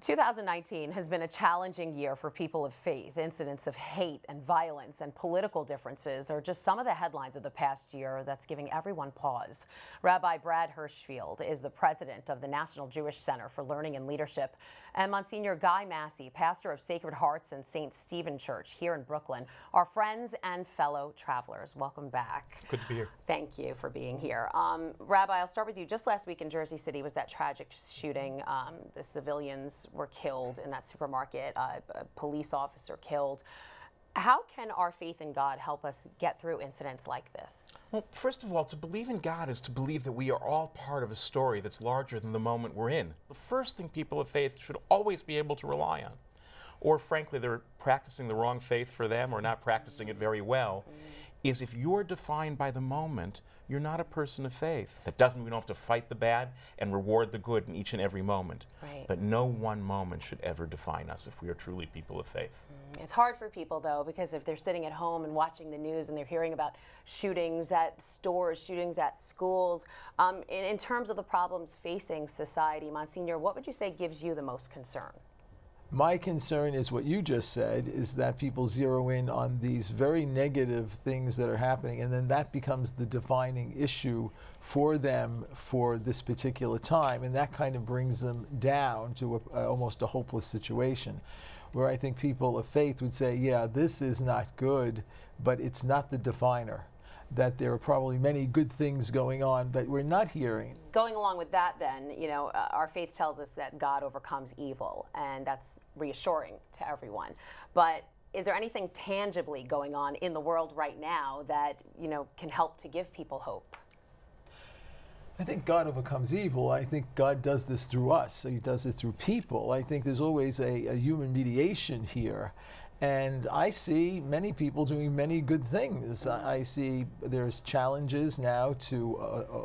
2019 has been a challenging year for people of faith. Incidents of hate and violence and political differences are just some of the headlines of the past year that's giving everyone pause. Rabbi Brad Hirschfield is the president of the National Jewish Center for Learning and Leadership, and Monsignor Guy Massie, pastor of Sacred Hearts and St. Stephen Church here in Brooklyn, are friends and fellow travelers. Welcome back. Good to be here. Thank you for being here. Rabbi, I'll start with you. Just last week in Jersey City was that tragic shooting. The civilians were killed in that supermarket, a police officer killed. How can our faith in God help us get through incidents like this? Well, first of all, to believe in God is to believe that we are all part of a story that's larger than the moment we're in. The first thing people of faith should always be able to rely on. Or frankly, they're practicing the wrong faith for them or not practicing it very well, is if you're defined by the moment, you're not a person of faith. That doesn't mean we don't have to fight the bad and reward the good in each and every moment. Right. But no one moment should ever define us if we are truly people of faith. It's hard for people, though, because if they're sitting at home and watching the news and they're hearing about shootings at stores, shootings at schools, in terms of the problems facing society, Monsignor, what would you say gives you the most concern? My concern is what you just said, is that people zero in on these very negative things that are happening, and then that becomes the defining issue for them for this particular time, and that kind of brings them down to almost a hopeless situation, where I think people of faith would say, yeah, this is not good, but it's not the definer. That there are probably many good things going on that we're not hearing. Going along with that, then, our faith tells us that God overcomes evil, and that's reassuring to everyone. But is there anything tangibly going on in the world right now that, can help to give people hope? I think God overcomes evil. I think God does this through us. He does it through people. I think there's always a human mediation here. And I see many people doing many good things. I see there's challenges now to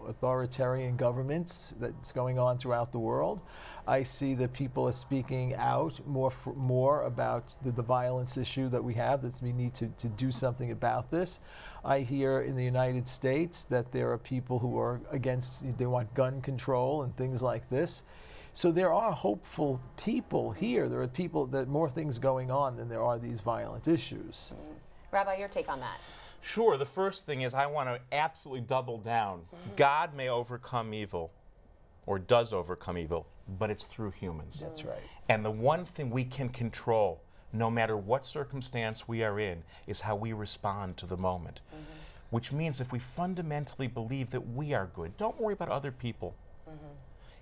authoritarian governments that's going on throughout the world. I see that people are speaking out more about the violence issue that we have, that we need to do something about this. I hear in the United States that there are people who are against, they want gun control and things like this. So there are hopeful people here. There are people that more things going on than there are these violent issues. Rabbi, your take on that? Sure. The first thing is I want to absolutely double down. God may overcome evil, or does overcome evil, but it's through humans. That's right. And the one thing we can control, no matter what circumstance we are in, is how we respond to the moment. Which means if we fundamentally believe that we are good, don't worry about other people.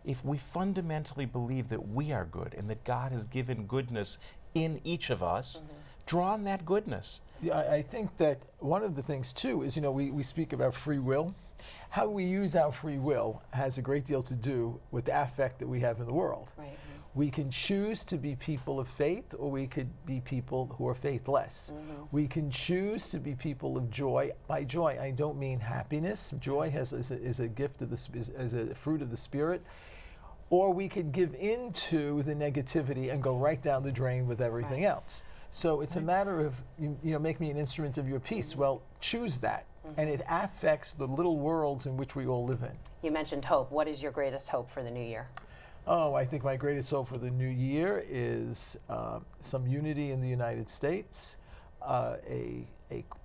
If we fundamentally believe that we are good and that God has given goodness in each of us, draw on that goodness. Yeah, I think that one of the things, too, is, we speak about free will. How we use our free will has a great deal to do with the affect that we have in the world. Right. We can choose to be people of faith, or we could be people who are faithless. We can choose to be people of joy. By joy, I don't mean happiness. Joy is a gift of is a fruit of the Spirit. Or we could give into the negativity and go right down the drain with everything else. So it's a matter of, make me an instrument of your peace. Well, choose that. And it affects the little worlds in which we all live in. You mentioned hope. What is your greatest hope for the new year? Oh, I think my greatest hope for the new year is some unity in the United States, a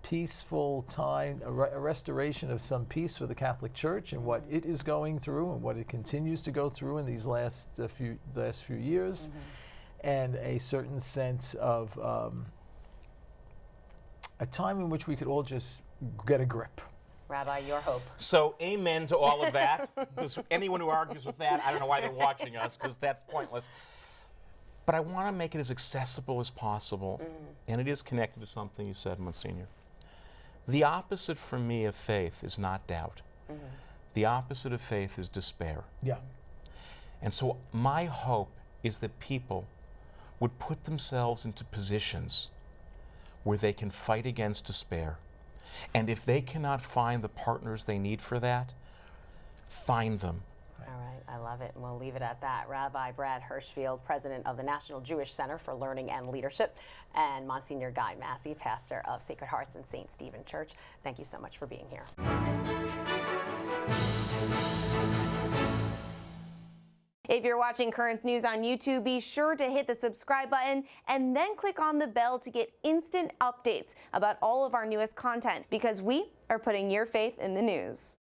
peaceful time, a restoration of some peace for the Catholic Church and what it is going through and what it continues to go through in these last few years, and a certain sense of a time in which we could all just get a grip. Rabbi, your hope. So amen to all of that, because anyone who argues with that, I don't know why they're watching us, because that's pointless. But I want to make it as accessible as possible, and it is connected to something you said, Monsignor. The opposite for me of faith is not doubt. The opposite of faith is despair. Yeah. And so my hope is that people would put themselves into positions where they can fight against despair. And if they cannot find the partners they need for that, find them. All right, I love it, and we'll leave it at that. Rabbi Brad Hirschfield, president of the National Jewish Center for Learning and Leadership, and Monsignor Guy Massie, pastor of Sacred Hearts and St. Stephen Church. Thank you so much for being here. If you're watching Currents News on YouTube, be sure to hit the subscribe button and then click on the bell to get instant updates about all of our newest content, because we are putting your faith in the news.